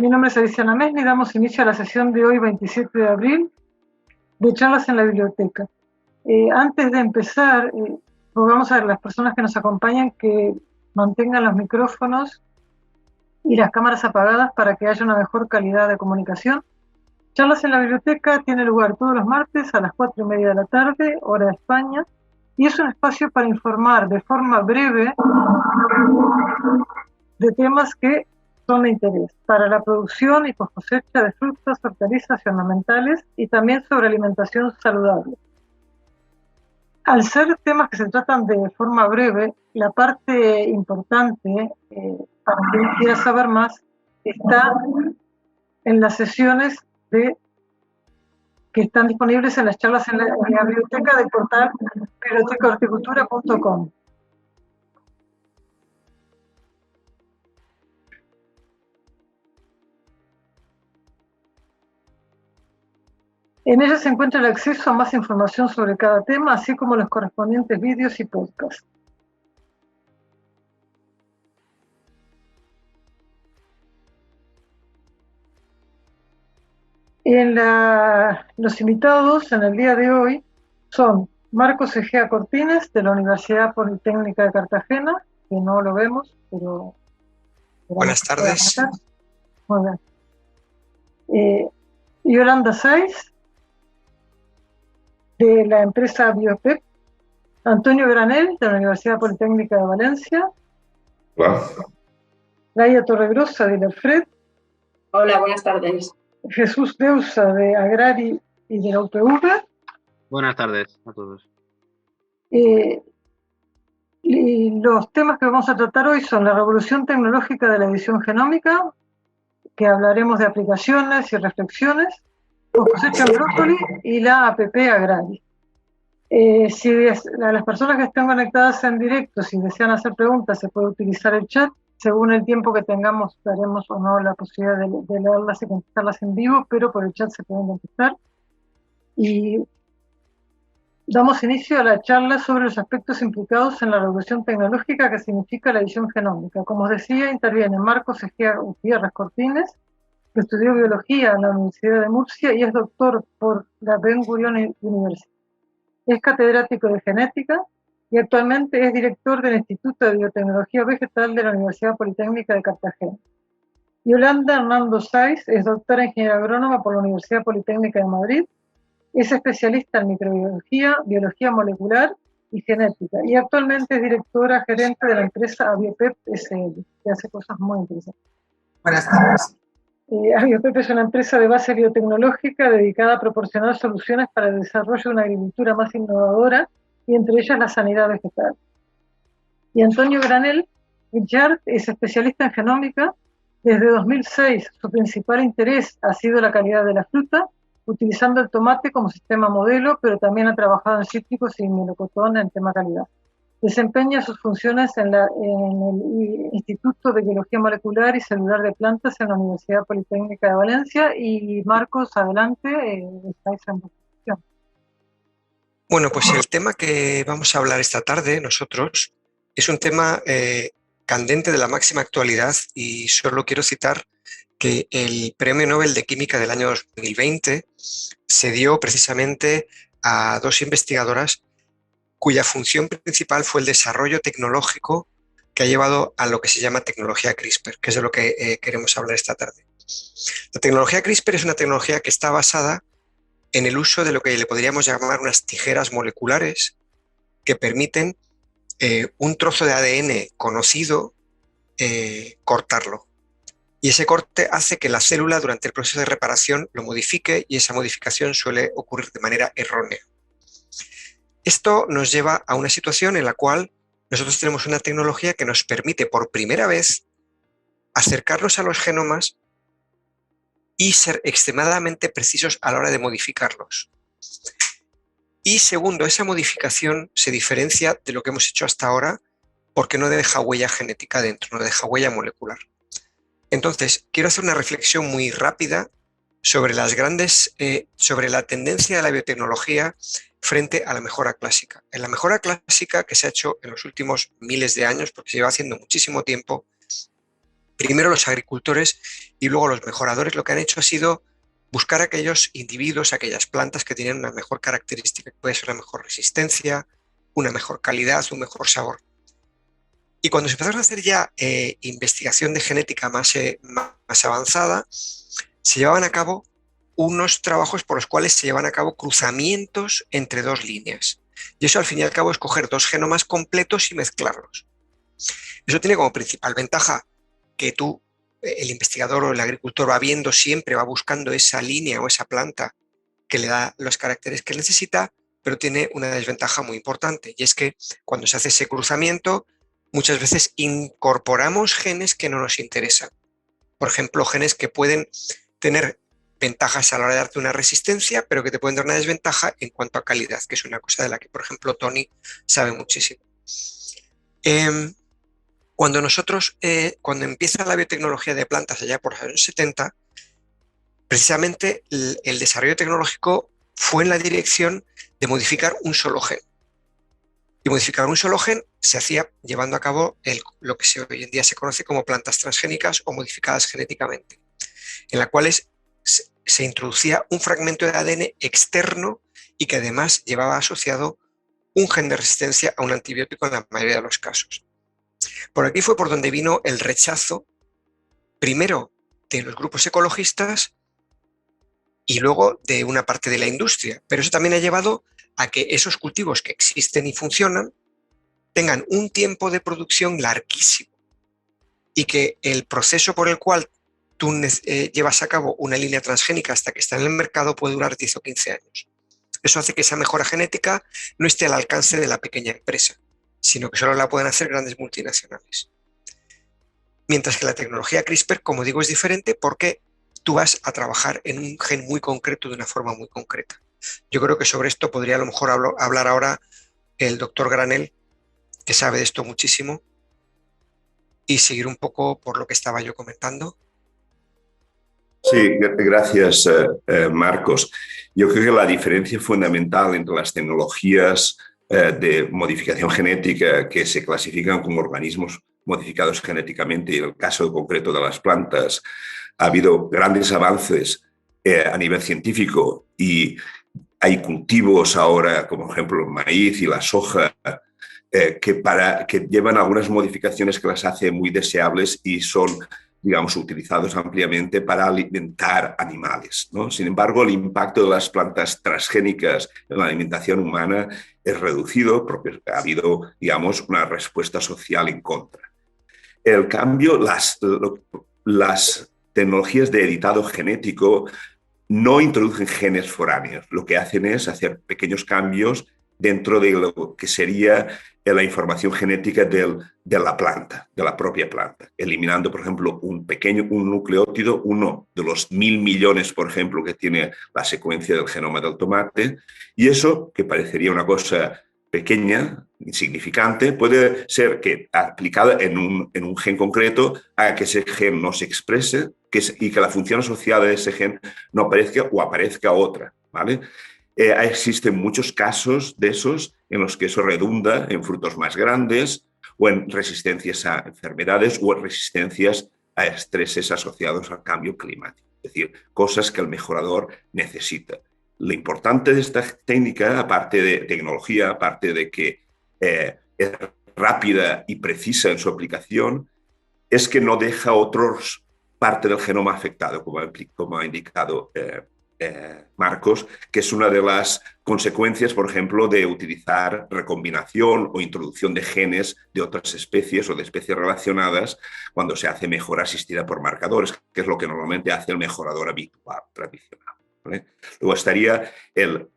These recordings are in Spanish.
Mi nombre es Alicia Mesni y damos inicio a la sesión de hoy, 27 de abril, de charlas en la biblioteca. Antes de empezar, rogamos a las personas que nos acompañan que mantengan los micrófonos y las cámaras apagadas para que haya una mejor calidad de comunicación. Charlas en la biblioteca tiene lugar todos los martes a las 4:30 de la tarde, hora de España, y es un espacio para informar de forma breve de temas que son de interés para la producción y cosecha de frutas, hortalizas y ornamentales, y también sobre alimentación saludable. Al ser temas que se tratan de forma breve, la parte importante, para quien quiera saber más, está en las sesiones que están disponibles en las charlas en la biblioteca del portal bibliotecahorticultura.com. En ella se encuentra el acceso a más información sobre cada tema, así como los correspondientes vídeos y podcasts. Los invitados en el día de hoy son Marcos Egea Cortines, de la Universidad Politécnica de Cartagena, que no lo vemos, pero... Buenas tardes. Muy bien. Yolanda Saiz, de la empresa Biopep. Antonio Granel, de la Universidad Politécnica de Valencia. Hola. Laia Torregrosa, de la FRED. Hola, buenas tardes. Jesús Deusa, de Agrari y de la UPV. Buenas tardes a todos. Y los temas que vamos a tratar hoy son la revolución tecnológica de la edición genómica, que hablaremos de aplicaciones y reflexiones, cosecha en brócoli y la APP Agrari. A las personas que estén conectadas en directo, si desean hacer preguntas, se puede utilizar el chat. Según el tiempo que tengamos, daremos o no la posibilidad de leerlas y contestarlas en vivo, pero por el chat se pueden contestar. Y damos inicio a la charla sobre los aspectos implicados en la revolución tecnológica que significa la edición genómica. Como os decía, interviene Marcos Egea Gutiérrez Cortines, que estudió biología en la Universidad de Murcia y es doctor por la Ben Gurion University. Es catedrático de genética y actualmente es director del Instituto de Biotecnología Vegetal de la Universidad Politécnica de Cartagena. Yolanda Hernando Saiz es doctora en Ingeniería Agrónoma por la Universidad Politécnica de Madrid. Es especialista en microbiología, biología molecular y genética, y actualmente es directora gerente de la empresa Abiopep SL, que hace cosas muy interesantes. Buenas tardes. Abiopep es una empresa de base biotecnológica dedicada a proporcionar soluciones para el desarrollo de una agricultura más innovadora, y entre ellas la sanidad vegetal. Y Antonio Granel Guichard es especialista en genómica. Desde 2006 su principal interés ha sido la calidad de la fruta, utilizando el tomate como sistema modelo, pero también ha trabajado en cítricos y melocotón en tema calidad. Desempeña sus funciones en el Instituto de Biología Molecular y Celular de Plantas en la Universidad Politécnica de Valencia. Y Marcos, adelante, estáis en posición. Bueno, pues el tema que vamos a hablar esta tarde nosotros es un tema candente de la máxima actualidad, y solo quiero citar que el Premio Nobel de Química del año 2020 se dio precisamente a dos investigadoras cuya función principal fue el desarrollo tecnológico que ha llevado a lo que se llama tecnología CRISPR, que es de lo que queremos hablar esta tarde. La tecnología CRISPR es una tecnología que está basada en el uso de lo que le podríamos llamar unas tijeras moleculares que permiten un trozo de ADN conocido cortarlo. Y ese corte hace que la célula durante el proceso de reparación lo modifique, y esa modificación suele ocurrir de manera errónea. Esto nos lleva a una situación en la cual nosotros tenemos una tecnología que nos permite por primera vez acercarnos a los genomas y ser extremadamente precisos a la hora de modificarlos. Y segundo, esa modificación se diferencia de lo que hemos hecho hasta ahora porque no deja huella genética dentro, no deja huella molecular. Entonces, quiero hacer una reflexión muy rápida sobre sobre la tendencia de la biotecnología frente a la mejora clásica. En la mejora clásica que se ha hecho en los últimos miles de años, porque se lleva haciendo muchísimo tiempo, primero los agricultores y luego los mejoradores lo que han hecho ha sido buscar aquellos individuos, aquellas plantas que tienen una mejor característica, que puede ser una mejor resistencia, una mejor calidad, un mejor sabor. Y cuando se empezaron a hacer ya investigación de genética más avanzada, se llevaban a cabo unos trabajos por los cuales se llevan a cabo cruzamientos entre dos líneas. Y eso al fin y al cabo es coger dos genomas completos y mezclarlos. Eso tiene como principal ventaja que tú, el investigador o el agricultor, va viendo siempre, va buscando esa línea o esa planta que le da los caracteres que necesita, pero tiene una desventaja muy importante, y es que cuando se hace ese cruzamiento, muchas veces incorporamos genes que no nos interesan. Por ejemplo, genes que pueden tener ventajas a la hora de darte una resistencia, pero que te pueden dar una desventaja en cuanto a calidad, que es una cosa de la que, por ejemplo, Tony sabe muchísimo. Cuando empieza la biotecnología de plantas allá por los años 70, precisamente el desarrollo tecnológico fue en la dirección de modificar un solo gen. Y modificar un solo gen se hacía llevando a cabo lo que hoy en día se conoce como plantas transgénicas o modificadas genéticamente, en las cuales se introducía un fragmento de ADN externo y que además llevaba asociado un gen de resistencia a un antibiótico en la mayoría de los casos. Por aquí fue por donde vino el rechazo, primero de los grupos ecologistas y luego de una parte de la industria. Pero eso también ha llevado a que esos cultivos que existen y funcionan tengan un tiempo de producción larguísimo y que el proceso por el cual tú llevas a cabo una línea transgénica hasta que está en el mercado puede durar 10 o 15 años. Eso hace que esa mejora genética no esté al alcance de la pequeña empresa, sino que solo la pueden hacer grandes multinacionales. Mientras que la tecnología CRISPR, como digo, es diferente porque tú vas a trabajar en un gen muy concreto de una forma muy concreta. Yo creo que sobre esto podría a lo mejor hablar ahora el doctor Granell, que sabe de esto muchísimo, y seguir un poco por lo que estaba yo comentando. Sí, gracias, Marcos. Yo creo que la diferencia fundamental entre las tecnologías de modificación genética que se clasifican como organismos modificados genéticamente y en el caso concreto de las plantas, ha habido grandes avances a nivel científico y hay cultivos ahora, como por ejemplo el maíz y la soja, que llevan algunas modificaciones que las hace muy deseables y son, digamos, utilizados ampliamente para alimentar animales, ¿no? Sin embargo, el impacto de las plantas transgénicas en la alimentación humana es reducido porque ha habido, digamos, una respuesta social en contra. El cambio, las tecnologías de editado genético no introducen genes foráneos. Lo que hacen es hacer pequeños cambios dentro de lo que sería la información genética de la planta, de la propia planta, eliminando, por ejemplo, un nucleótido, uno de los 1.000 millones, por ejemplo, que tiene la secuencia del genoma del tomate, y eso, que parecería una cosa pequeña, insignificante, puede ser que aplicada en un gen concreto haga que ese gen no se exprese y que la función asociada de ese gen no aparezca o aparezca otra, ¿vale? Existen muchos casos de esos en los que eso redunda en frutos más grandes o en resistencias a enfermedades o en resistencias a estreses asociados al cambio climático. Es decir, cosas que el mejorador necesita. Lo importante de esta técnica, aparte de tecnología, aparte de que es rápida y precisa en su aplicación, es que no deja otros parte del genoma afectado, como ha indicado Marcos, que es una de las consecuencias, por ejemplo, de utilizar recombinación o introducción de genes de otras especies o de especies relacionadas cuando se hace mejora asistida por marcadores, que es lo que normalmente hace el mejorador habitual, tradicional, ¿vale? Luego estaría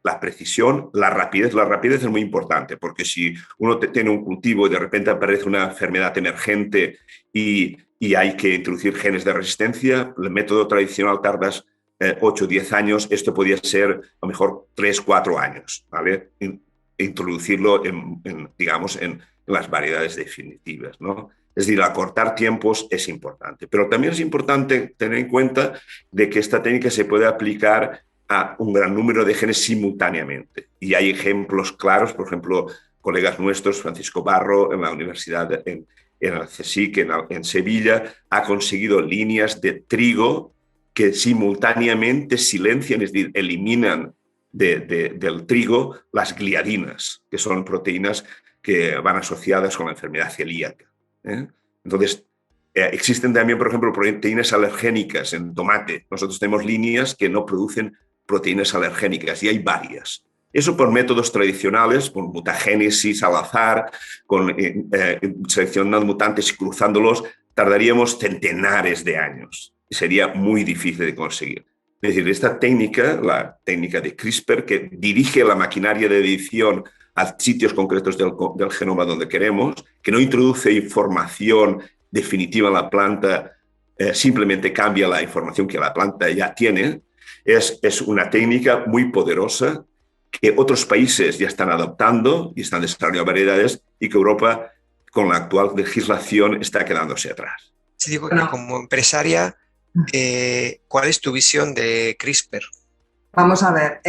la precisión, la rapidez. La rapidez es muy importante porque si uno tiene un cultivo y de repente aparece una enfermedad emergente y hay que introducir genes de resistencia, el método tradicional tardas 8 o 10 años, esto podría ser a lo mejor 3 o 4 años, ¿vale? Introducirlo digamos, en las variedades definitivas, ¿no? Es decir, acortar tiempos es importante, pero también es importante tener en cuenta de que esta técnica se puede aplicar a un gran número de genes simultáneamente. Y hay ejemplos claros, por ejemplo, colegas nuestros, Francisco Barro, en la Universidad en el CSIC, en Sevilla, ha conseguido líneas de trigo que simultáneamente silencian, es decir, eliminan del trigo las gliadinas, que son proteínas que van asociadas con la enfermedad celíaca. Entonces, existen también, por ejemplo, proteínas alergénicas en tomate. Nosotros tenemos líneas que no producen proteínas alergénicas y hay varias. Eso por métodos tradicionales, por mutagénesis al azar, seleccionando mutantes y cruzándolos, tardaríamos centenares de años y sería muy difícil de conseguir. Es decir, esta técnica, la técnica de CRISPR, que dirige la maquinaria de edición a sitios concretos del genoma donde queremos, que no introduce información definitiva en la planta, simplemente cambia la información que la planta ya tiene, es una técnica muy poderosa que otros países ya están adoptando y están desarrollando variedades y que Europa, con la actual legislación, está quedándose atrás. Sí, digo que como empresaria, ¿cuál es tu visión de CRISPR? Vamos a ver,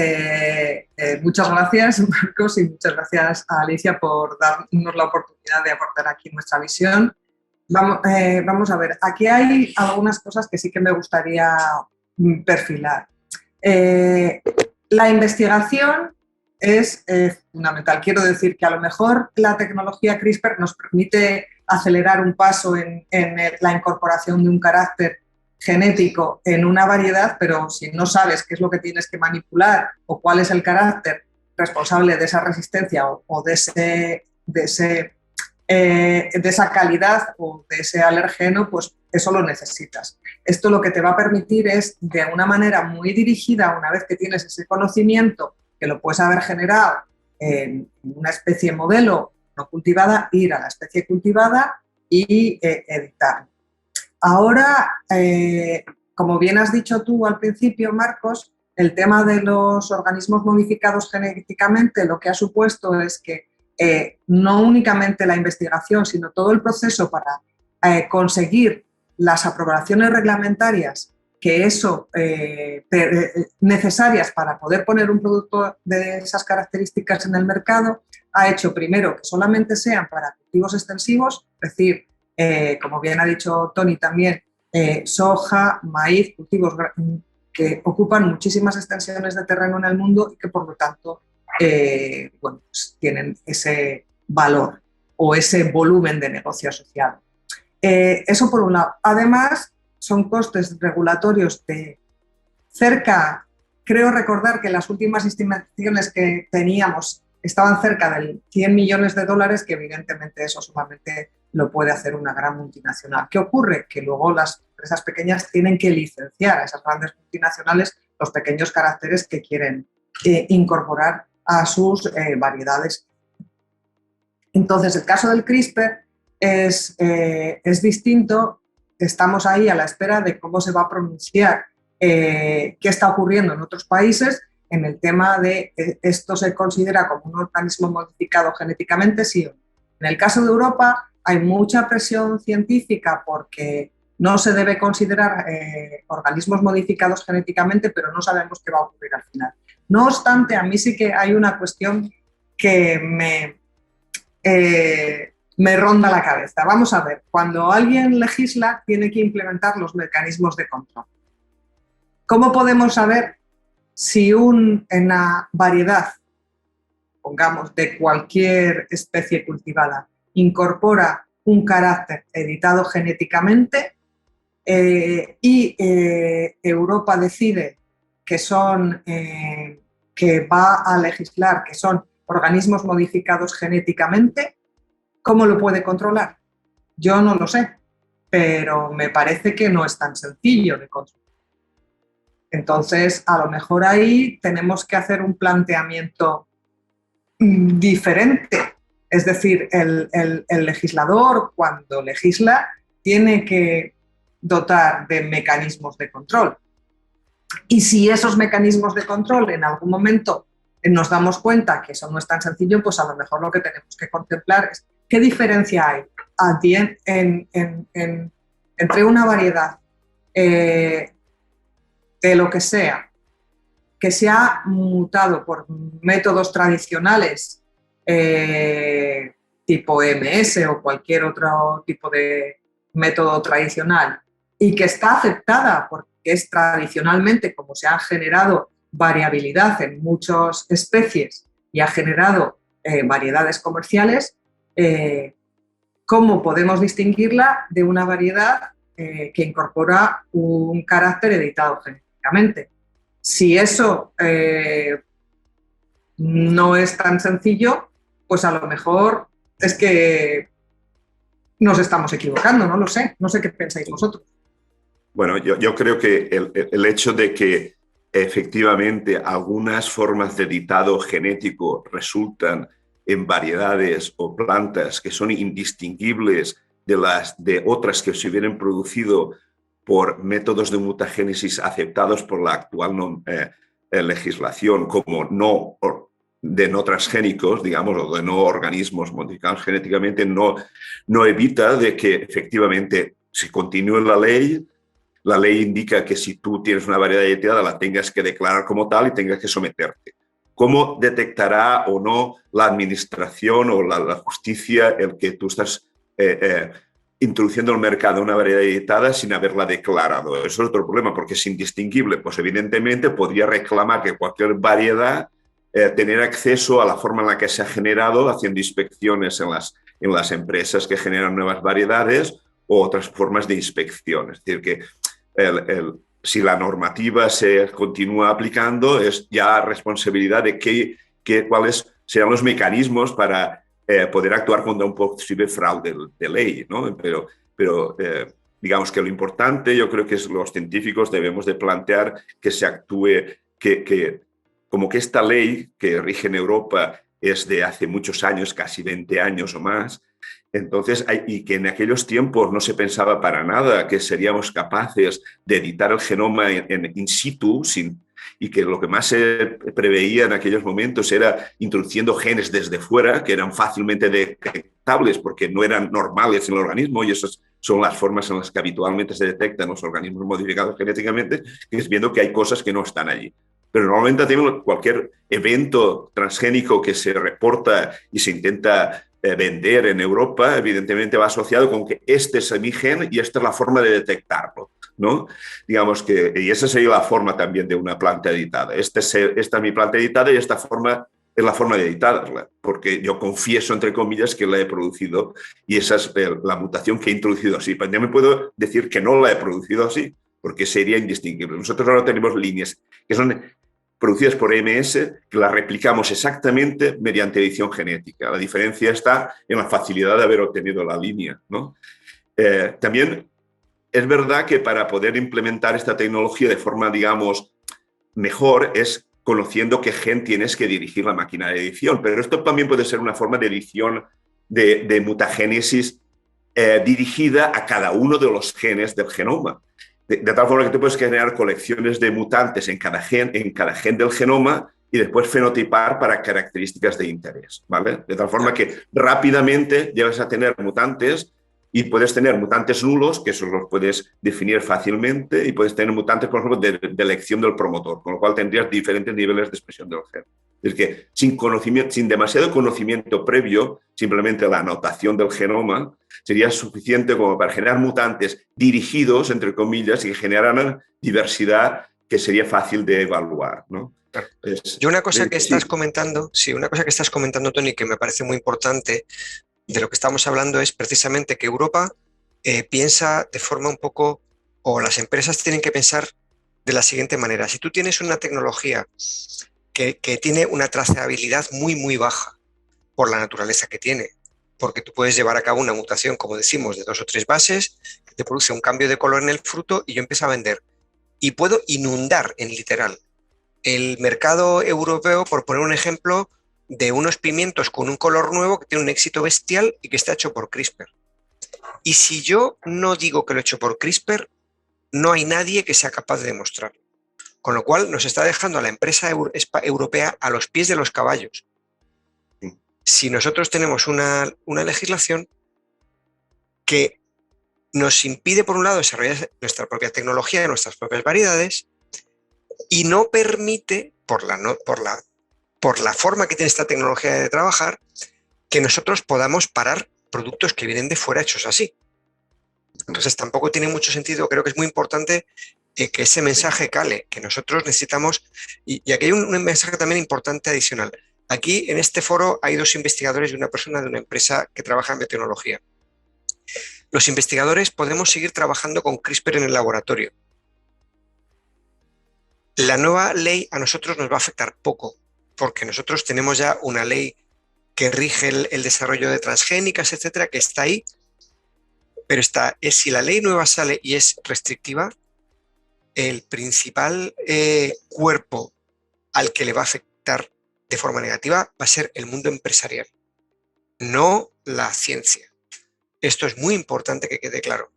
muchas gracias, Marcos, y muchas gracias a Alicia por darnos la oportunidad de aportar aquí nuestra visión. Vamos a ver, aquí hay algunas cosas que sí que me gustaría perfilar. La investigación es fundamental. Quiero decir que a lo mejor la tecnología CRISPR nos permite acelerar un paso en la incorporación de un carácter genético en una variedad, pero si no sabes qué es lo que tienes que manipular o cuál es el carácter responsable de esa resistencia o de esa calidad o de ese alergeno, pues eso lo necesitas. Esto lo que te va a permitir es, de una manera muy dirigida, una vez que tienes ese conocimiento, que lo puedes haber generado en una especie modelo no cultivada, ir a la especie cultivada y editarlo. Ahora, como bien has dicho tú al principio, Marcos, el tema de los organismos modificados genéticamente lo que ha supuesto es que no únicamente la investigación, sino todo el proceso para conseguir las aprobaciones reglamentarias necesarias para poder poner un producto de esas características en el mercado, ha hecho primero que solamente sean para cultivos extensivos, es decir, como bien ha dicho Tony también, soja, maíz, cultivos que ocupan muchísimas extensiones de terreno en el mundo y que por lo tanto pues tienen ese valor o ese volumen de negocio asociado. Eso por un lado. Además, son costes regulatorios de cerca, creo recordar que las últimas estimaciones que teníamos estaban cerca de 100 millones de dólares, que evidentemente eso solamente lo puede hacer una gran multinacional. ¿Qué ocurre? Que luego las empresas pequeñas tienen que licenciar a esas grandes multinacionales los pequeños caracteres que quieren incorporar a sus variedades. Entonces, el caso del CRISPR es distinto. Estamos ahí a la espera de cómo se va a pronunciar qué está ocurriendo en otros países en el tema de esto se considera como un organismo modificado genéticamente, sí. En el caso de Europa hay mucha presión científica porque no se debe considerar organismos modificados genéticamente, pero no sabemos qué va a ocurrir al final. No obstante, a mí sí que hay una cuestión que me ronda la cabeza. Vamos a ver, cuando alguien legisla, tiene que implementar los mecanismos de control. ¿Cómo podemos saber si una variedad, pongamos, de cualquier especie cultivada, incorpora un carácter editado genéticamente y Europa decide que va a legislar que son organismos modificados genéticamente? ¿Cómo lo puede controlar? Yo no lo sé, pero me parece que no es tan sencillo de controlar. Entonces, a lo mejor ahí tenemos que hacer un planteamiento diferente. Es decir, el legislador, cuando legisla, tiene que dotar de mecanismos de control. Y si esos mecanismos de control en algún momento nos damos cuenta que eso no es tan sencillo, pues a lo mejor lo que tenemos que contemplar es qué diferencia hay entre una variedad de lo que se ha mutado por métodos tradicionales tipo EMS o cualquier otro tipo de método tradicional y que está aceptada porque es tradicionalmente como se ha generado variabilidad en muchas especies y ha generado variedades comerciales, ¿cómo podemos distinguirla de una variedad que incorpora un carácter editado genéticamente? Si eso no es tan sencillo, pues a lo mejor es que nos estamos equivocando, no lo sé. No sé qué pensáis vosotros. Bueno, yo creo que el hecho de que efectivamente algunas formas de editado genético resultan en variedades o plantas que son indistinguibles de otras que se hubieran producido por métodos de mutagénesis aceptados por la actual legislación como no transgénicos, digamos, o de no organismos modificados genéticamente, no evita de que efectivamente se continúe la ley. La ley indica que si tú tienes una variedad editada la tengas que declarar como tal y tengas que someterte. ¿Cómo detectará o no la administración o la justicia el que tú estás introduciendo al mercado una variedad editada sin haberla declarado? Eso es otro problema, porque es indistinguible. Pues evidentemente podría reclamar que cualquier variedad tener acceso a la forma en la que se ha generado haciendo inspecciones en las empresas que generan nuevas variedades o otras formas de inspección. Es decir, que si la normativa se continúa aplicando, es ya responsabilidad de cuáles serán los mecanismos para poder actuar contra un posible fraude de ley, ¿no? Pero digamos que lo importante, yo creo que los científicos debemos de plantear que se actúe, como que esta ley que rige en Europa es de hace muchos años, casi 20 años o más. Entonces, y que en aquellos tiempos no se pensaba para nada que seríamos capaces de editar el genoma in situ, y que lo que más se preveía en aquellos momentos era introduciendo genes desde fuera, que eran fácilmente detectables porque no eran normales en el organismo, y esas son las formas en las que habitualmente se detectan los organismos modificados genéticamente, que es viendo que hay cosas que no están allí. Pero normalmente también cualquier evento transgénico que se reporta y se intenta vender en Europa, evidentemente va asociado con que este es mi gen y esta es la forma de detectarlo, ¿no? Digamos que, y esa sería la forma también de una planta editada. Esta es mi planta editada y esta forma es la forma de editarla, porque yo confieso, entre comillas, que la he producido y esa es la mutación que he introducido así. Pero ya me puedo decir que no la he producido así, porque sería indistinguible. Nosotros ahora tenemos líneas que son producidas por EMS, que las replicamos exactamente mediante edición genética. La diferencia está en la facilidad de haber obtenido la línea, ¿no? También es verdad que para poder implementar esta tecnología de forma, digamos, mejor es conociendo qué gen tienes que dirigir la máquina de edición, pero esto también puede ser una forma de edición de mutagénesis dirigida a cada uno de los genes del genoma. De tal forma que tú puedes generar colecciones de mutantes en cada gen del genoma y después fenotipar para características de interés, ¿vale? De tal forma que rápidamente llegas a tener mutantes y puedes tener mutantes nulos, que esos los puedes definir fácilmente, y puedes tener mutantes, por ejemplo, de elección del promotor, con lo cual tendrías diferentes niveles de expresión del gen. Es que sin demasiado conocimiento previo, simplemente la anotación del genoma sería suficiente como para generar mutantes dirigidos, entre comillas, y que generaran diversidad que sería fácil de evaluar, ¿no? Y una cosa que estás comentando, una cosa que estás comentando, Tony, que me parece muy importante de lo que estamos hablando es precisamente que Europa piensa de forma un poco, o las empresas tienen que pensar de la siguiente manera. Si tú tienes una tecnología que tiene una trazabilidad muy, muy baja por la naturaleza que tiene, porque tú puedes llevar a cabo una mutación, como decimos, de 2 o 3 bases, que te produce un cambio de color en el fruto y yo empiezo a vender. Y puedo inundar, en literal, el mercado europeo, por poner un ejemplo, de unos pimientos con un color nuevo que tiene un éxito bestial y que está hecho por CRISPR. Y si yo no digo que lo he hecho por CRISPR, no hay nadie que sea capaz de demostrarlo. Con lo cual nos está dejando a la empresa europea a los pies de los caballos. Si nosotros tenemos una legislación que nos impide, por un lado, desarrollar nuestra propia tecnología, nuestras propias variedades, y no permite, por la forma que tiene esta tecnología de trabajar, que nosotros podamos parar productos que vienen de fuera hechos así. Entonces tampoco tiene mucho sentido, creo que es muy importante que ese mensaje cale, que nosotros necesitamos, y aquí hay un mensaje también importante adicional. Aquí en este foro hay 2 investigadores y una persona de una empresa que trabaja en biotecnología. Los investigadores podemos seguir trabajando con CRISPR en el laboratorio. La nueva ley a nosotros nos va a afectar poco, porque nosotros tenemos ya una ley que rige el desarrollo de transgénicas, etcétera, que está ahí, pero si la ley nueva sale y es restrictiva, el principal cuerpo al que le va a afectar de forma negativa va a ser el mundo empresarial, no la ciencia. Esto es muy importante que quede claro.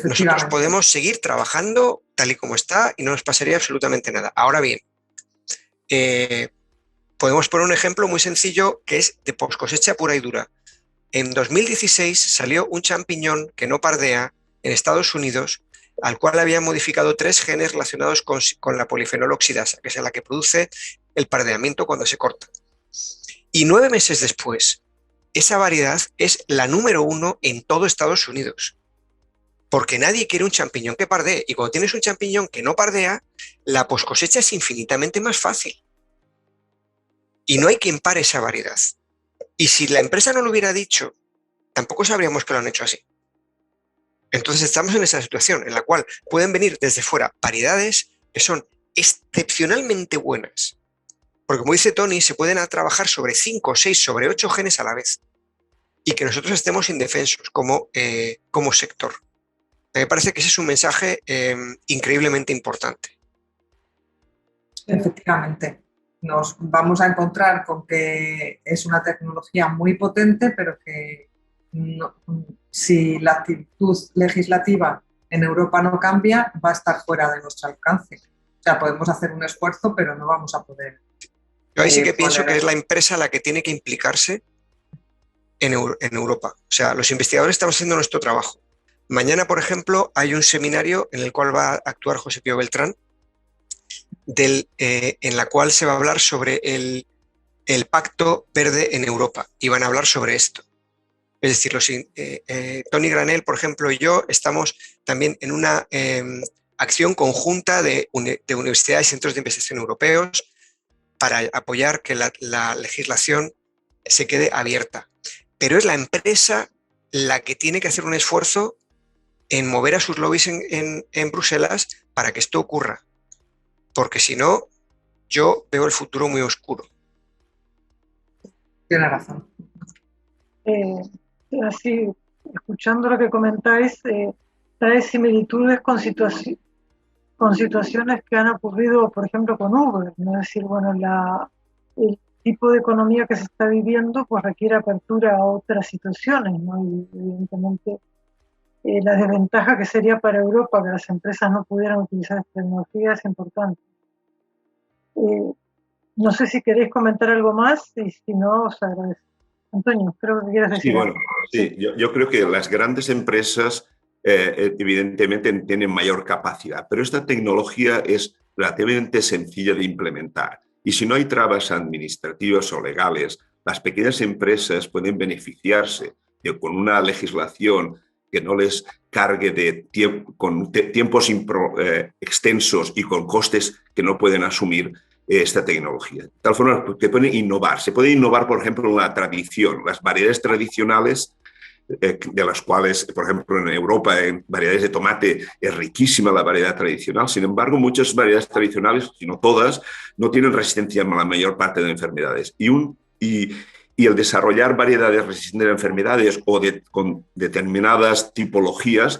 Nosotros podemos seguir trabajando tal y como está y no nos pasaría absolutamente nada. Ahora bien, podemos poner un ejemplo muy sencillo que es de post cosecha pura y dura. En 2016 salió un champiñón que no pardea en Estados Unidos, al cual habían modificado 3 genes relacionados con la polifenol oxidasa, que es la que produce el pardeamiento cuando se corta. Y 9 meses después, esa variedad es la número 1 en todo Estados Unidos. Porque nadie quiere un champiñón que pardee. Y cuando tienes un champiñón que no pardea, la poscosecha es infinitamente más fácil. Y no hay quien pare esa variedad. Y si la empresa no lo hubiera dicho, tampoco sabríamos que lo han hecho así. Entonces estamos en esa situación en la cual pueden venir desde fuera variedades que son excepcionalmente buenas. Porque como dice Tony, se pueden trabajar sobre 5, 6, sobre 8 genes a la vez. Y que nosotros estemos indefensos como sector. Me parece que ese es un mensaje increíblemente importante. Efectivamente. Nos vamos a encontrar con que es una tecnología muy potente, pero que si la actitud legislativa en Europa no cambia, va a estar fuera de nuestro alcance. O sea, podemos hacer un esfuerzo, pero no vamos a poder. Yo ahí sí que pienso que es la empresa la que tiene que implicarse en Europa. O sea, los investigadores estamos haciendo nuestro trabajo. Mañana, por ejemplo, hay un seminario en el cual va a actuar José Pío Beltrán, en la cual se va a hablar sobre el Pacto Verde en Europa y van a hablar sobre esto. Es decir, Tony Granell, por ejemplo, y yo estamos también en una acción conjunta de universidades y centros de investigación europeos para apoyar que la legislación se quede abierta. Pero es la empresa la que tiene que hacer un esfuerzo en mover a sus lobbies en Bruselas para que esto ocurra. Porque si no, yo veo el futuro muy oscuro. Tiene razón. Así, escuchando lo que comentáis, trae similitudes con situaciones que han ocurrido, por ejemplo, con Uber, ¿no? Es decir, bueno, el tipo de economía que se está viviendo pues requiere apertura a otras situaciones, ¿no? Y evidentemente la desventaja que sería para Europa que las empresas no pudieran utilizar esta tecnología es importante. No sé si queréis comentar algo más y si no, os agradezco. Antonio, creo que quieres decir algo. Sí, yo creo que las grandes empresas evidentemente tienen mayor capacidad, pero esta tecnología es relativamente sencilla de implementar. Y si no hay trabas administrativas o legales, las pequeñas empresas pueden beneficiarse con una legislación que no les cargue con tiempos extensos y con costes que no pueden asumir esta tecnología. De tal forma que pueden innovar. Se puede innovar, por ejemplo, en la tradición, las variedades tradicionales, de las cuales, por ejemplo, en Europa, en variedades de tomate, es riquísima la variedad tradicional. Sin embargo, muchas variedades tradicionales, si no todas, no tienen resistencia a la mayor parte de enfermedades. Y el desarrollar variedades resistentes a enfermedades o con determinadas tipologías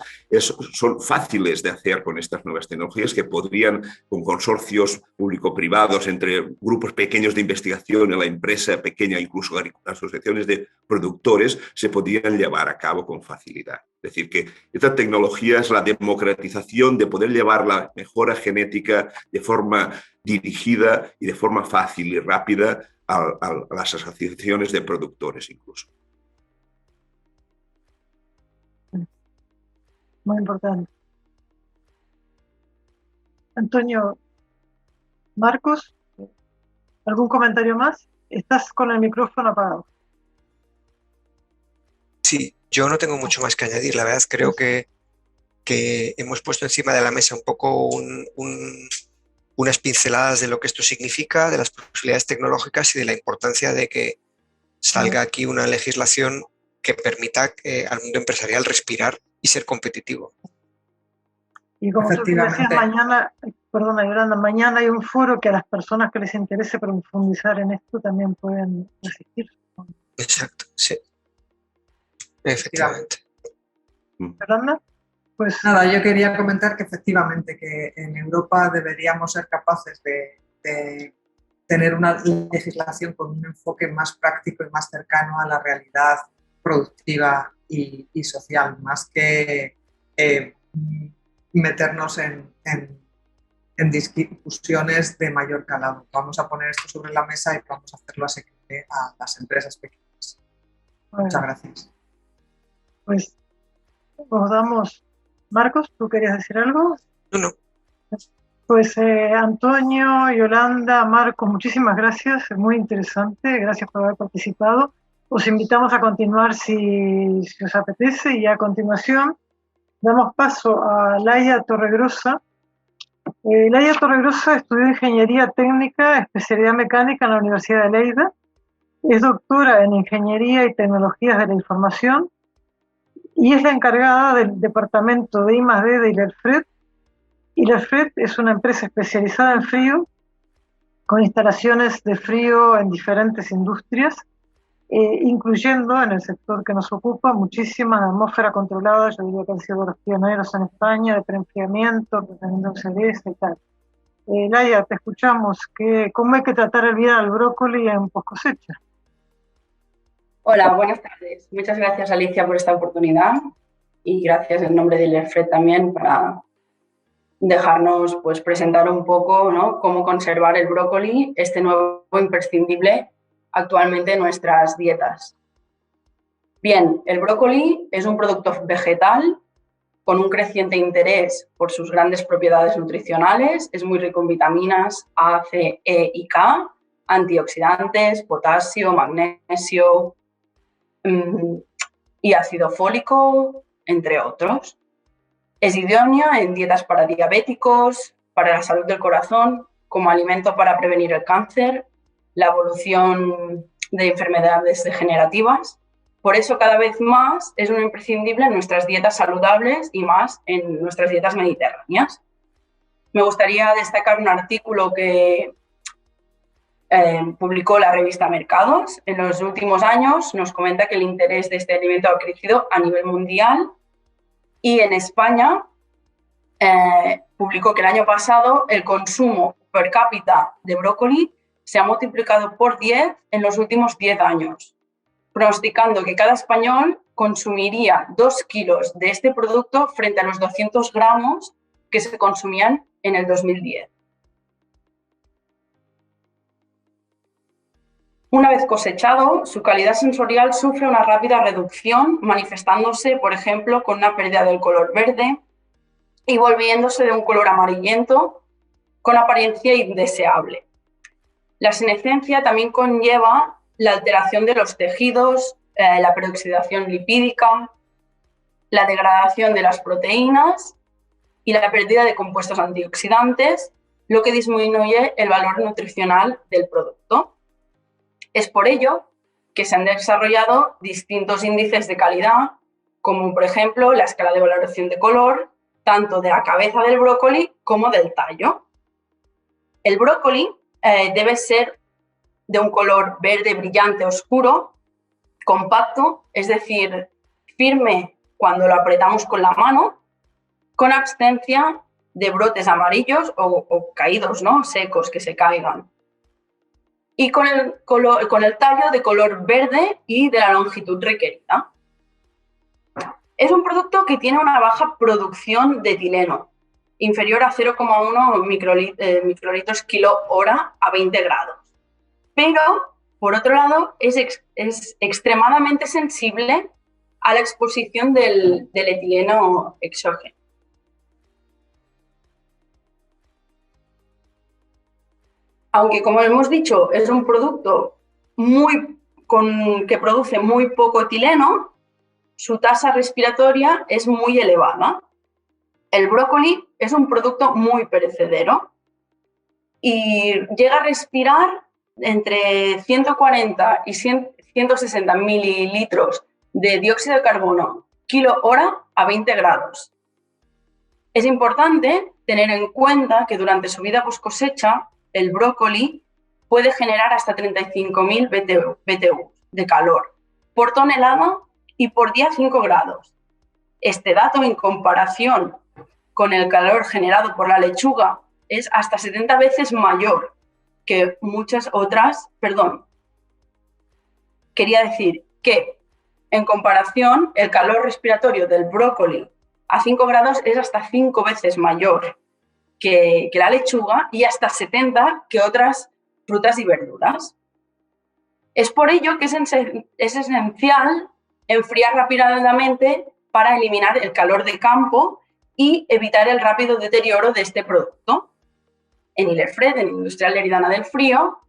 son fáciles de hacer con estas nuevas tecnologías que podrían, con consorcios público-privados, entre grupos pequeños de investigación y la empresa pequeña, incluso asociaciones de productores, se podrían llevar a cabo con facilidad. Es decir, que esta tecnología es la democratización de poder llevar la mejora genética de forma dirigida y de forma fácil y rápida a las asociaciones de productores incluso. Muy importante. Antonio, Marcos, ¿algún comentario más? Estás con el micrófono apagado. Sí, yo no tengo mucho más que añadir. La verdad creo que hemos puesto encima de la mesa un poco unas pinceladas de lo que esto significa, de las posibilidades tecnológicas y de la importancia de que salga aquí una legislación que permita al mundo empresarial respirar y ser competitivo. Y como tú decías, mañana, perdona Yolanda, mañana hay un foro que a las personas que les interese profundizar en esto también pueden asistir. Exacto, sí. Efectivamente. Yolanda, pues... Nada, yo quería comentar que efectivamente que en Europa deberíamos ser capaces de tener una legislación con un enfoque más práctico y más cercano a la realidad productiva y social, más que meternos en discusiones de mayor calado. Vamos a poner esto sobre la mesa y vamos a hacerlo asequible a las empresas pequeñas. Bueno, muchas gracias. Pues nos damos... Marcos, ¿tú querías decir algo? No. Pues Antonio, Yolanda, Marcos, muchísimas gracias, es muy interesante, gracias por haber participado. Os invitamos a continuar si os apetece y a continuación damos paso a Laia Torregrosa. Laia Torregrosa estudió Ingeniería Técnica, especialidad mecánica en la Universidad de Lleida, es doctora en Ingeniería y Tecnologías de la Información y es la encargada del departamento de I+D de Ilerfred. Ilerfred es una empresa especializada en frío, con instalaciones de frío en diferentes industrias, incluyendo en el sector que nos ocupa muchísimas atmósfera controlada. Yo diría que han sido los pioneros en España de preenfriamiento, teniendo CDS y tal. Laia, te escuchamos. ¿Cómo hay que tratar el bien al brócoli en post cosecha? Hola, buenas tardes. Muchas gracias, Alicia, por esta oportunidad y gracias en nombre de Ilerfred también para dejarnos pues, presentar un poco, ¿no?, cómo conservar el brócoli, este nuevo imprescindible actualmente en nuestras dietas. Bien, el brócoli es un producto vegetal con un creciente interés por sus grandes propiedades nutricionales. Es muy rico en vitaminas A, C, E y K, antioxidantes, potasio, magnesio y ácido fólico, entre otros. Es idóneo en dietas para diabéticos, para la salud del corazón, como alimento para prevenir el cáncer, la evolución de enfermedades degenerativas. Por eso, cada vez más es un imprescindible en nuestras dietas saludables y más en nuestras dietas mediterráneas. Me gustaría destacar un artículo que publicó la revista Mercados. En los últimos años nos comenta que el interés de este alimento ha crecido a nivel mundial y en España publicó que el año pasado el consumo per cápita de brócoli se ha multiplicado por 10 en los últimos 10 años, pronosticando que cada español consumiría 2 kilos de este producto frente a los 200 gramos que se consumían en el 2010. Una vez cosechado, su calidad sensorial sufre una rápida reducción, manifestándose, por ejemplo, con una pérdida del color verde y volviéndose de un color amarillento con apariencia indeseable. La senescencia también conlleva la alteración de los tejidos, la peroxidación lipídica, la degradación de las proteínas y la pérdida de compuestos antioxidantes, lo que disminuye el valor nutricional del producto. Es por ello que se han desarrollado distintos índices de calidad, como por ejemplo la escala de valoración de color, tanto de la cabeza del brócoli como del tallo. El brócoli debe ser de un color verde brillante oscuro, compacto, es decir, firme cuando lo apretamos con la mano, con absencia de brotes amarillos o caídos, ¿no?, secos que se caigan. Y con el tallo de color verde y de la longitud requerida. Es un producto que tiene una baja producción de etileno, inferior a 0,1 microlitros kilo hora a 20 grados. Pero, por otro lado, es extremadamente sensible a la exposición del etileno exógeno. Aunque, como hemos dicho, es un producto que produce muy poco etileno, su tasa respiratoria es muy elevada. El brócoli es un producto muy perecedero y llega a respirar entre 140 y 160 mililitros de dióxido de carbono kilo hora a 20 grados. Es importante tener en cuenta que durante su vida post cosecha, el brócoli puede generar hasta 35.000 BTU de calor por tonelada y por día 5 grados. Este dato, en comparación con el calor generado por la lechuga, es hasta 70 veces mayor que muchas otras. Quería decir que, en comparación, el calor respiratorio del brócoli a 5 grados es hasta 5 veces mayor que la lechuga y hasta 70 que otras frutas y verduras. Es por ello que es esencial enfriar rápidamente para eliminar el calor de campo y evitar el rápido deterioro de este producto. En ILEFRED, en Industrial Lleridana del Frío,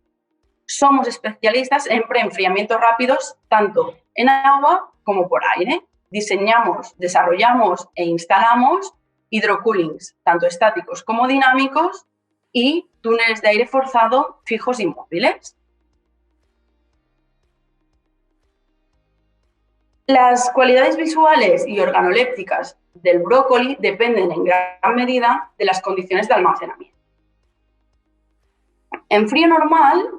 somos especialistas en preenfriamientos rápidos tanto en agua como por aire. Diseñamos, desarrollamos e instalamos hidrocoolings, tanto estáticos como dinámicos, y túneles de aire forzado fijos y móviles. Las cualidades visuales y organolépticas del brócoli dependen en gran medida de las condiciones de almacenamiento. En frío normal,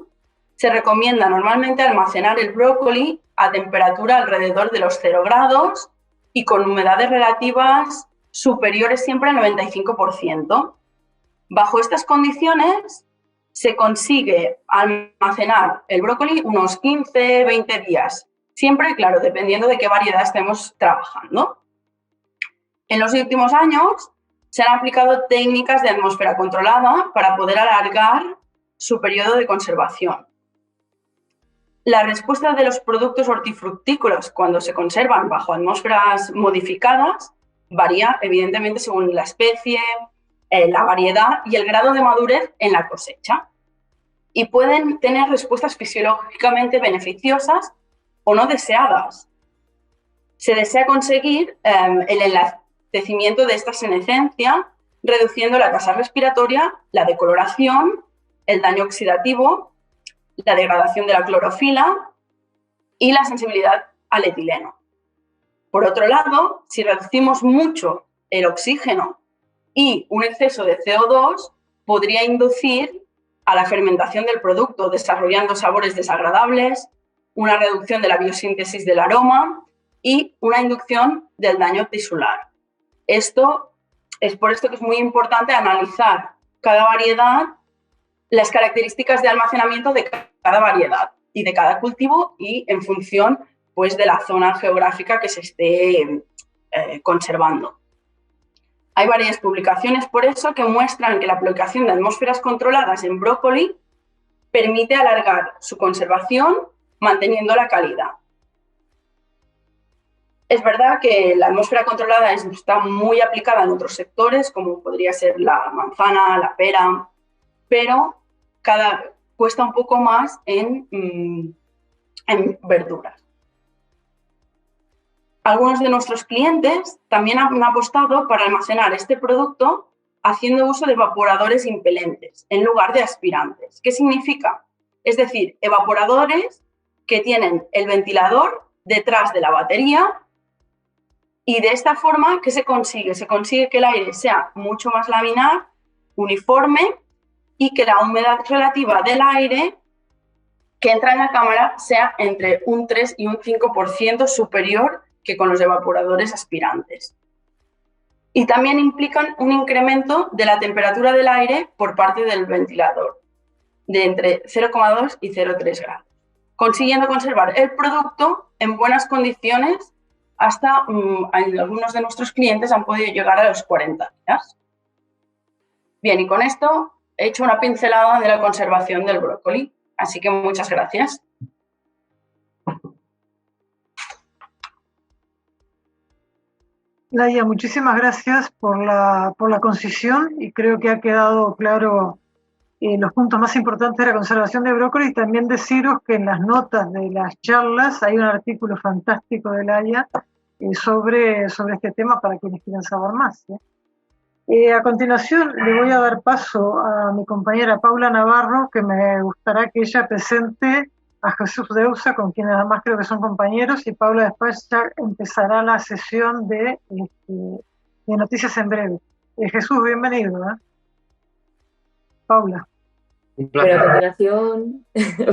se recomienda normalmente almacenar el brócoli a temperatura alrededor de los 0 grados y con humedades relativas superiores siempre al 95%. Bajo estas condiciones, se consigue almacenar el brócoli unos 15-20 días, siempre, claro, dependiendo de qué variedad estemos trabajando. En los últimos años se han aplicado técnicas de atmósfera controlada para poder alargar su periodo de conservación. La respuesta de los productos hortifructícolas cuando se conservan bajo atmósferas modificadas varía evidentemente según la especie, la variedad y el grado de madurez en la cosecha. Y pueden tener respuestas fisiológicamente beneficiosas o no deseadas. Se desea conseguir el enlacecimiento de esta senescencia, reduciendo la tasa respiratoria, la decoloración, el daño oxidativo, la degradación de la clorofila y la sensibilidad al etileno. Por otro lado, si reducimos mucho el oxígeno y un exceso de CO2, podría inducir a la fermentación del producto, desarrollando sabores desagradables, una reducción de la biosíntesis del aroma y una inducción del daño tisular. Esto es por esto que es muy importante analizar cada variedad, las características de almacenamiento de cada variedad y de cada cultivo y en función, pues, de la zona geográfica que se esté conservando. Hay varias publicaciones por eso que muestran que la aplicación de atmósferas controladas en brócoli permite alargar su conservación manteniendo la calidad. Es verdad que la atmósfera controlada está muy aplicada en otros sectores, como podría ser la manzana, la pera, pero cuesta un poco más en verduras. Algunos de nuestros clientes también han apostado para almacenar este producto haciendo uso de evaporadores impelentes en lugar de aspirantes. ¿Qué significa? Es decir, evaporadores que tienen el ventilador detrás de la batería y de esta forma, ¿qué se consigue? Se consigue que el aire sea mucho más laminar, uniforme y que la humedad relativa del aire que entra en la cámara sea entre un 3 y un 5% superior que con los evaporadores aspirantes. Y también implican un incremento de la temperatura del aire por parte del ventilador, de entre 0,2 y 0,3 grados, consiguiendo conservar el producto en buenas condiciones hasta, algunos de nuestros clientes han podido llegar a los 40 días. Bien, y con esto he hecho una pincelada de la conservación del brócoli, así que muchas gracias. Laia, muchísimas gracias por la concisión y creo que ha quedado claro los puntos más importantes de la conservación de brócoli y también deciros que en las notas de las charlas hay un artículo fantástico de Laia sobre este tema para quienes quieran saber más. A continuación le voy a dar paso a mi compañera Paula Navarro, que me gustará que ella presente a Jesús Deusa, con quien además creo que son compañeros, y Paula después ya empezará la sesión de noticias en breve. Jesús, bienvenido. Paula. Bueno, a continuación,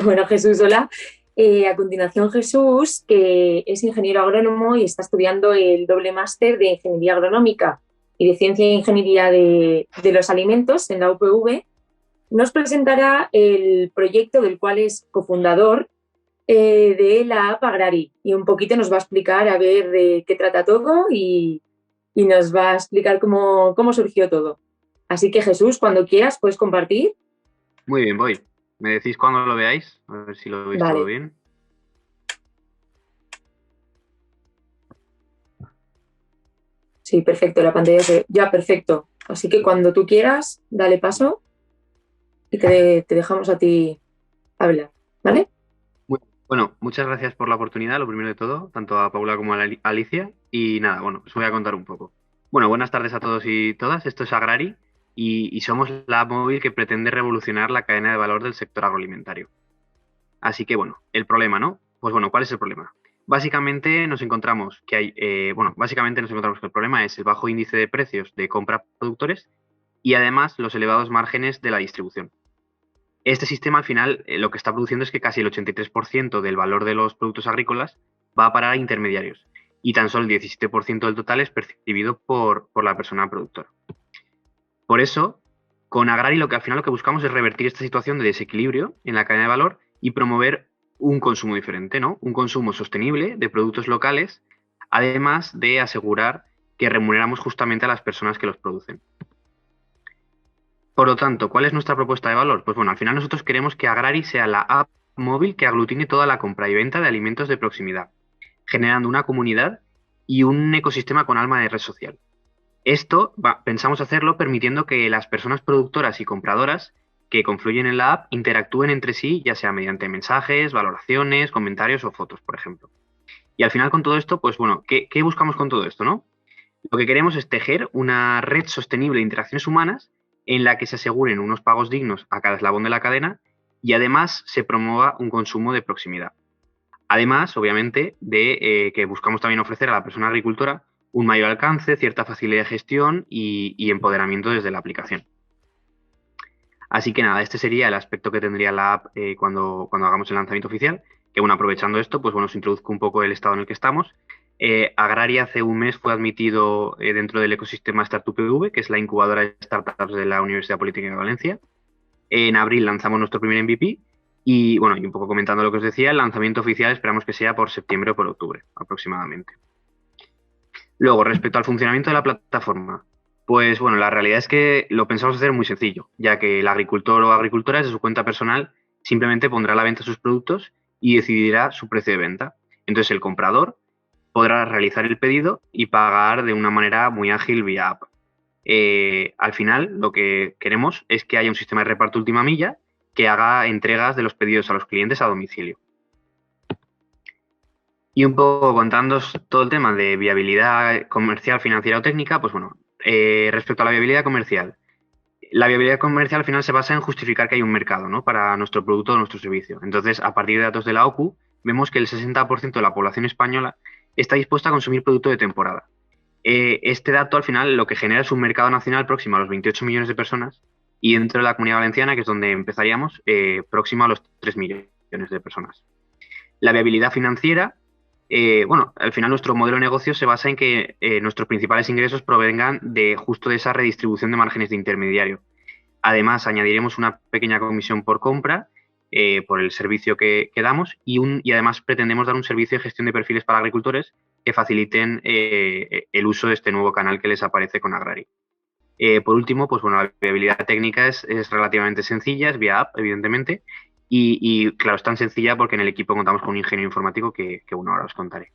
bueno, Jesús, hola. A continuación, Jesús, que es ingeniero agrónomo y está estudiando el doble máster de Ingeniería Agronómica y de Ciencia e Ingeniería de los Alimentos en la UPV, nos presentará el proyecto del cual es cofundador de la app Agrari, y un poquito nos va a explicar a ver de qué trata todo y nos va a explicar cómo surgió todo. Así que, Jesús, cuando quieras puedes compartir. Muy bien, voy. ¿Me decís cuando lo veáis? A ver si lo veis todo bien. Sí, perfecto, la pantalla ya perfecto. Así que cuando tú quieras, dale paso y te dejamos a ti hablar, ¿vale? Bueno, muchas gracias por la oportunidad, lo primero de todo, tanto a Paula como a Alicia. Y nada, bueno, os voy a contar un poco. Bueno, buenas tardes a todos y todas. Esto es Agrari y somos la app móvil que pretende revolucionar la cadena de valor del sector agroalimentario. Así que, bueno, el problema, ¿no? Pues bueno, ¿cuál es el problema? Básicamente nos encontramos que el problema es el bajo índice de precios de compra a productores y además los elevados márgenes de la distribución. Este sistema al final lo que está produciendo es que casi el 83% del valor de los productos agrícolas va a parar a intermediarios y tan solo el 17% del total es percibido por la persona productora. Por eso, con Agrari lo que buscamos es revertir esta situación de desequilibrio en la cadena de valor y promover un consumo diferente, ¿no? Un consumo sostenible de productos locales, además de asegurar que remuneramos justamente a las personas que los producen. Por lo tanto, ¿cuál es nuestra propuesta de valor? Pues bueno, al final nosotros queremos que Agrari sea la app móvil que aglutine toda la compra y venta de alimentos de proximidad, generando una comunidad y un ecosistema con alma de red social. Esto pensamos hacerlo permitiendo que las personas productoras y compradoras que confluyen en la app interactúen entre sí, ya sea mediante mensajes, valoraciones, comentarios o fotos, por ejemplo. Y al final con todo esto, pues bueno, ¿qué buscamos con todo esto, no? Lo que queremos es tejer una red sostenible de interacciones humanas en la que se aseguren unos pagos dignos a cada eslabón de la cadena y además se promueva un consumo de proximidad. Además, obviamente, de que buscamos también ofrecer a la persona agricultora un mayor alcance, cierta facilidad de gestión y empoderamiento desde la aplicación. Así que nada, este sería el aspecto que tendría la app cuando hagamos el lanzamiento oficial, que bueno, aprovechando esto, pues bueno, os introduzco un poco el estado en el que estamos. Agrari hace un mes fue admitido dentro del ecosistema Startup PV, que es la incubadora de startups de la Universidad Politécnica de Valencia. En abril lanzamos nuestro primer MVP y bueno, y un poco comentando lo que os decía, el lanzamiento oficial esperamos que sea por septiembre o por octubre aproximadamente. Luego, respecto al funcionamiento de la plataforma, pues bueno, la realidad es que lo pensamos hacer muy sencillo, ya que el agricultor o agricultora desde su cuenta personal simplemente pondrá a la venta sus productos y decidirá su precio de venta. Entonces el comprador podrá realizar el pedido y pagar de una manera muy ágil vía app. Al final, lo que queremos es que haya un sistema de reparto última milla que haga entregas de los pedidos a los clientes a domicilio. Y un poco contándoos todo el tema de viabilidad comercial, financiera o técnica, pues bueno, respecto a la viabilidad comercial al final se basa en justificar que hay un mercado, ¿no?, para nuestro producto o nuestro servicio. Entonces, a partir de datos de la OCU, vemos que el 60% de la población española está dispuesta a consumir producto de temporada. Este dato al final lo que genera es un mercado nacional próximo a los 28 millones de personas y dentro de la Comunidad Valenciana, que es donde empezaríamos, próximo a los 3 millones de personas. La viabilidad financiera, bueno, al final nuestro modelo de negocio se basa en que nuestros principales ingresos provengan de justo de esa redistribución de márgenes de intermediario. Además, añadiremos una pequeña comisión por compra por el servicio que damos y además pretendemos dar un servicio de gestión de perfiles para agricultores que faciliten el uso de este nuevo canal que les aparece con Agrari. Por último, pues bueno, la viabilidad técnica es relativamente sencilla, es vía app, evidentemente, y claro, es tan sencilla porque en el equipo contamos con un ingeniero informático que bueno, ahora os contaré.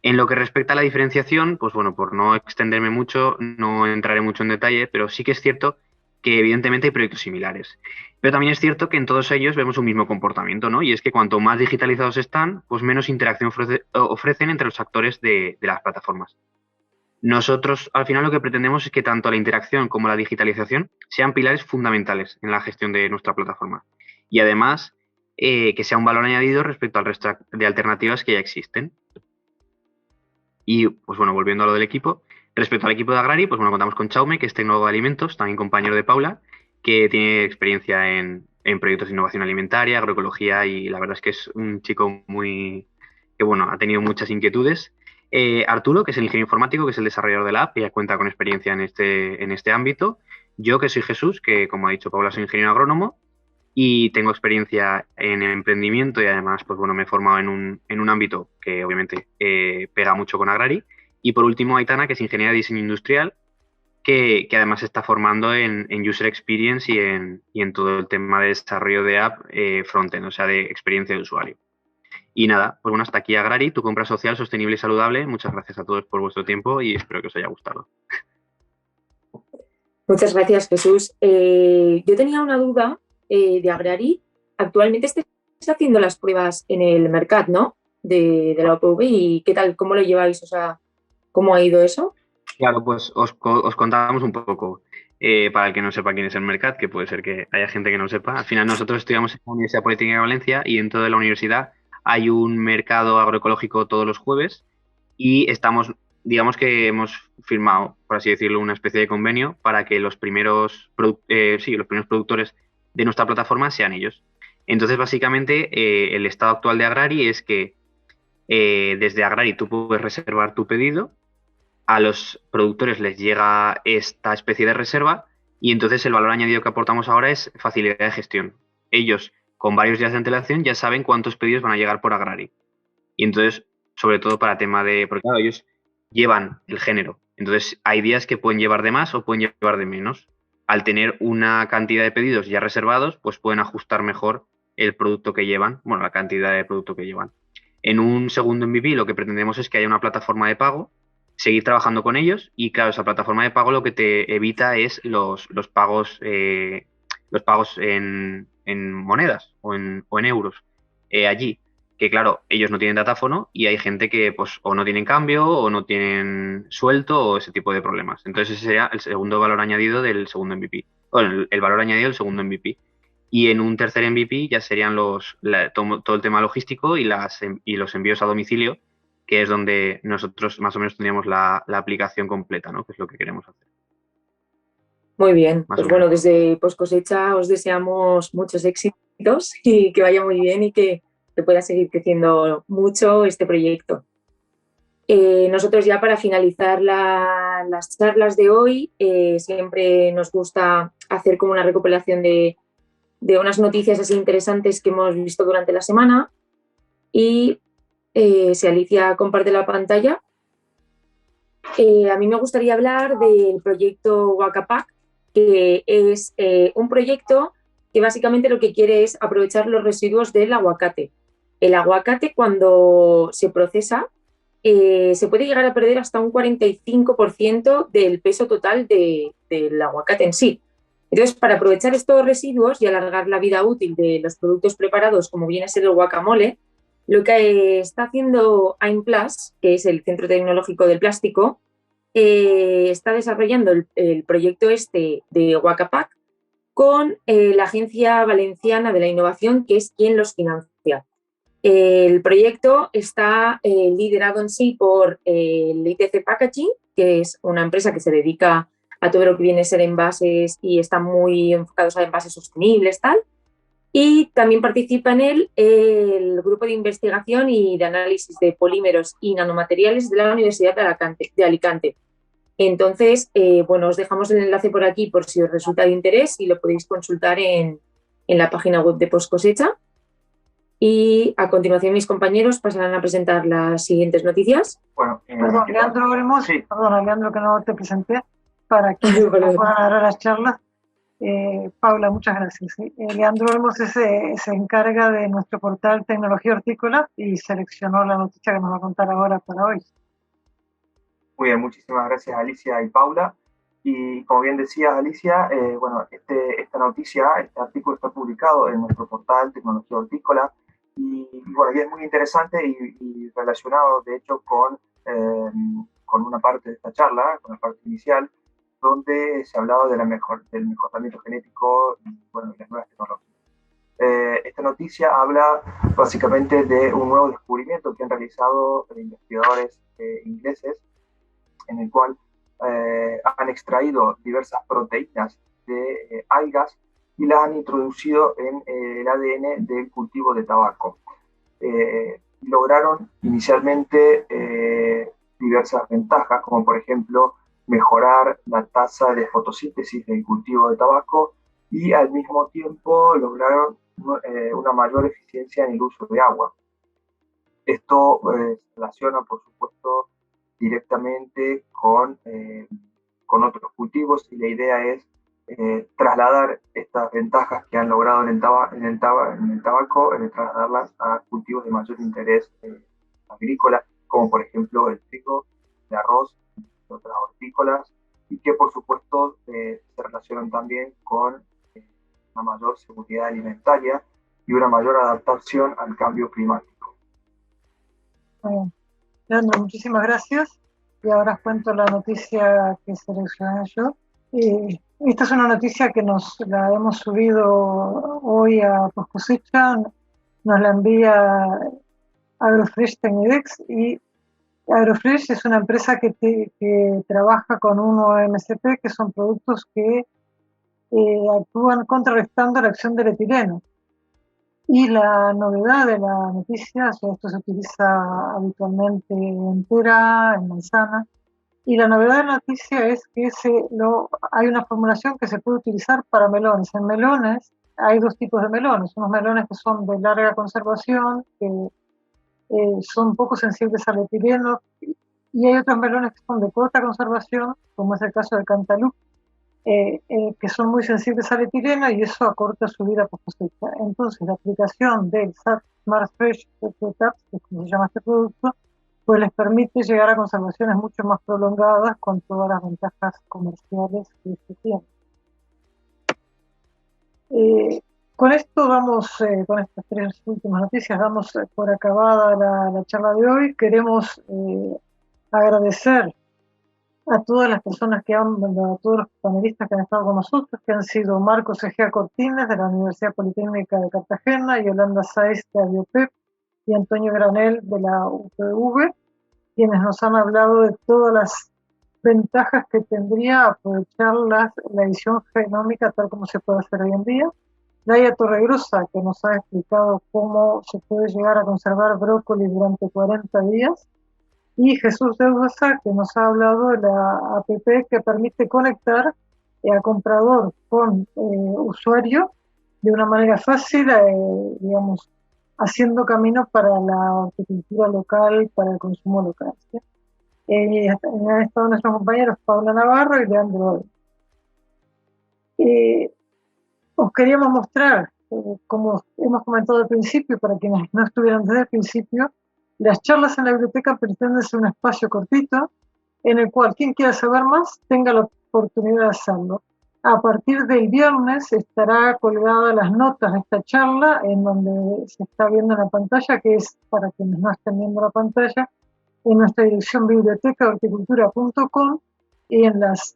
En lo que respecta a la diferenciación, pues bueno, por no extenderme mucho, no entraré mucho en detalle, pero sí que es cierto que evidentemente hay proyectos similares. Pero también es cierto que en todos ellos vemos un mismo comportamiento, ¿no? Y es que cuanto más digitalizados están, pues menos interacción ofrecen entre los actores de las plataformas. Nosotros, al final, lo que pretendemos es que tanto la interacción como la digitalización sean pilares fundamentales en la gestión de nuestra plataforma. Y además, que sea un valor añadido respecto al resto de alternativas que ya existen. Y, pues bueno, volviendo a lo del equipo, respecto al equipo de Agrari, pues bueno, contamos con Chaume, que es tecnólogo de alimentos, también compañero de Paula, que tiene experiencia en proyectos de innovación alimentaria, agroecología, y la verdad es que es un chico que bueno, ha tenido muchas inquietudes. Arturo, que es el ingeniero informático, que es el desarrollador de la app, y ya cuenta con experiencia en este ámbito. Yo, que soy Jesús, que como ha dicho Paula, soy ingeniero agrónomo y tengo experiencia en emprendimiento, y además, pues bueno, me he formado en un ámbito que obviamente pega mucho con Agrari. Y por último, Aitana, que es ingeniera de diseño industrial, que además se está formando en User Experience y en todo el tema de desarrollo de app frontend, o sea, de experiencia de usuario. Y nada, pues bueno, hasta aquí Agrari, tu compra social, sostenible y saludable. Muchas gracias a todos por vuestro tiempo y espero que os haya gustado. Muchas gracias, Jesús. Yo tenía una duda de Agrari. Actualmente estáis haciendo las pruebas en el Mercat, ¿no? De la OPV, ¿y qué tal? ¿Cómo lo lleváis? O sea, ¿cómo ha ido eso? Claro, pues os contamos un poco. Para el que no sepa quién es el Mercat, que puede ser que haya gente que no sepa. Al final nosotros estudiamos en la Universidad Politécnica de Valencia y dentro de la universidad hay un mercado agroecológico todos los jueves y digamos que hemos firmado, por así decirlo, una especie de convenio para que los primeros productores de nuestra plataforma sean ellos. Entonces, básicamente, el estado actual de Agrari es que desde Agrari tú puedes reservar tu pedido, a los productores les llega esta especie de reserva y entonces el valor añadido que aportamos ahora es facilidad de gestión. Ellos, con varios días de antelación, ya saben cuántos pedidos van a llegar por Agrari. Y entonces, sobre todo para tema de... Porque claro, ellos llevan el género. Entonces, hay días que pueden llevar de más o pueden llevar de menos. Al tener una cantidad de pedidos ya reservados, pues pueden ajustar mejor el producto que llevan, bueno, la cantidad de producto que llevan. En un segundo MVP lo que pretendemos es que haya una plataforma de pago, seguir trabajando con ellos y, claro, esa plataforma de pago lo que te evita es los pagos en monedas o en euros allí. Que claro, ellos no tienen datáfono y hay gente que pues o no tienen cambio o no tienen suelto o ese tipo de problemas. Entonces ese sería el segundo valor añadido del segundo MVP. Bueno, el valor añadido del segundo MVP. Y en un tercer MVP ya serían todo el tema logístico y los envíos a domicilio, que es donde nosotros más o menos tendríamos la aplicación completa, ¿no? Que es lo que queremos hacer. Muy bien, pues bueno, desde Post Cosecha os deseamos muchos éxitos y que vaya muy bien y que pueda seguir creciendo mucho este proyecto. Nosotros ya para finalizar las charlas de hoy, siempre nos gusta hacer como una recopilación de unas noticias así interesantes que hemos visto durante la semana. Y si Alicia comparte la pantalla, a mí me gustaría hablar del proyecto Huacapac, que es un proyecto que básicamente lo que quiere es aprovechar los residuos del aguacate. El aguacate, cuando se procesa, se puede llegar a perder hasta un 45% del peso total del aguacate en sí. Entonces, para aprovechar estos residuos y alargar la vida útil de los productos preparados, como viene a ser el guacamole, lo que está haciendo AIMPLAS, que es el Centro Tecnológico del Plástico, está desarrollando el proyecto este de Huacapac con la Agencia Valenciana de la Innovación, que es quien los financia. El proyecto está liderado en sí por el ITC Packaging, que es una empresa que se dedica a todo lo que viene a ser envases y están muy enfocados a envases sostenibles, tal. Y también participa en él el grupo de investigación y de análisis de polímeros y nanomateriales de la Universidad de Alicante. Entonces, bueno, os dejamos el enlace por aquí por si os resulta de interés y lo podéis consultar en la página web de Post Cosecha. Y a continuación mis compañeros pasarán a presentar las siguientes noticias. Bueno, perdón, Leandro Olmos, sí. Perdona, Leandro, que no te presenté, para que puedan ahora las charlas. Paula, muchas gracias. ¿Sí? Leandro Olmos se encarga de nuestro portal Tecnología Hortícola y seleccionó la noticia que nos va a contar ahora para hoy. Muy bien, muchísimas gracias Alicia y Paula. Y como bien decía Alicia, bueno, esta noticia, este artículo está publicado en nuestro portal Tecnología Hortícola y bueno, y es muy interesante y relacionado, de hecho, con una parte de esta charla, con la parte inicial, donde se hablaba de del mejoramiento genético y bueno, de las nuevas tecnologías. Esta noticia habla básicamente de un nuevo descubrimiento que han realizado investigadores ingleses, en el cual han extraído diversas proteínas de algas y las han introducido en el ADN del cultivo de tabaco. Lograron inicialmente diversas ventajas, como por ejemplo mejorar la tasa de fotosíntesis del cultivo de tabaco y al mismo tiempo lograron una mayor eficiencia en el uso de agua. Esto se relaciona, por supuesto, directamente con otros cultivos y la idea es trasladar estas ventajas que han logrado en el tabaco, trasladarlas a cultivos de mayor interés agrícola, como por ejemplo el trigo, el arroz y otras hortícolas, y que por supuesto se relacionan también con una mayor seguridad alimentaria y una mayor adaptación al cambio climático. Bien. Leandro, muchísimas gracias. Y ahora os cuento la noticia que seleccioné yo. Esta es una noticia que nos la hemos subido hoy a Post Cosecha, nos la envía Agrofresh Tecnidex, y Agrofresh es una empresa que trabaja con uno MSP, que son productos que actúan contrarrestando la acción del etileno. Y la novedad de la noticia, o sea, esto se utiliza habitualmente en pera, en manzana, y la novedad de la noticia es que hay una formulación que se puede utilizar para melones. En melones hay dos tipos de melones, unos melones que son de larga conservación, que son poco sensibles al etileno, y hay otros melones que son de corta conservación, como es el caso del cantaloupe, que son muy sensibles al etileno y eso acorta su vida post cosecha. Entonces, la aplicación del Smart Fresh Tabs, que es como se llama este producto, pues les permite llegar a conservaciones mucho más prolongadas con todas las ventajas comerciales que se tienen. Con esto vamos, con estas tres últimas noticias, damos por acabada la charla de hoy. Queremos agradecer a todas las personas a todos los panelistas que han estado con nosotros, que han sido Marcos Egea Cortines, de la Universidad Politécnica de Cartagena, Yolanda Sáez, de Abiopep, y Antonio Granel, de la UPV, quienes nos han hablado de todas las ventajas que tendría aprovechar la edición genómica tal como se puede hacer hoy en día. Laia Torregrosa, que nos ha explicado cómo se puede llegar a conservar brócoli durante 40 días. Y Jesús Deusa, que nos ha hablado de la APP que permite conectar a comprador con usuario de una manera fácil, digamos, haciendo camino para la horticultura local, para el consumo local, ¿sí? Han estado nuestros compañeros Paula Navarro y Leandro. Os queríamos mostrar, como hemos comentado al principio, para quienes no estuvieron desde el principio, las charlas en la biblioteca pretenden ser un espacio cortito en el cual quien quiera saber más tenga la oportunidad de hacerlo. A partir del viernes estará colgada las notas de esta charla en donde se está viendo en la pantalla, que es para quienes no estén viendo la pantalla, en nuestra dirección bibliotecahorticultura.com, y en las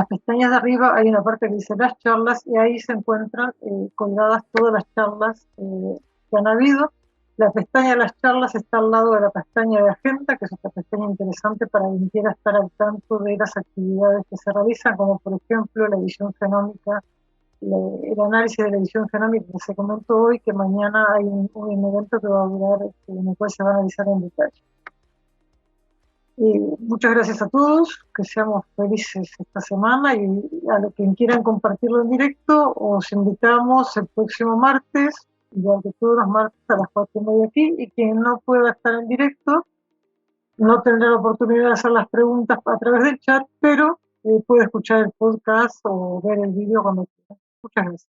pestañas de arriba hay una parte que dice las charlas y ahí se encuentran colgadas todas las charlas que han habido. La pestaña de las charlas está al lado de la pestaña de agenda, que es otra pestaña interesante para quien quiera estar al tanto de las actividades que se realizan, como por ejemplo la edición genómica, el análisis de la edición genómica que se comentó hoy, que mañana hay un evento que va a durar, en el cual se va a analizar en detalle. Muchas gracias a todos, que seamos felices esta semana, y a los que quieran compartirlo en directo, os invitamos el próximo martes, igual que todos los martes a las 4:30 aquí, y quien no pueda estar en directo no tendrá la oportunidad de hacer las preguntas a través del chat, pero puede escuchar el podcast o ver el vídeo cuando quiera. Muchas gracias.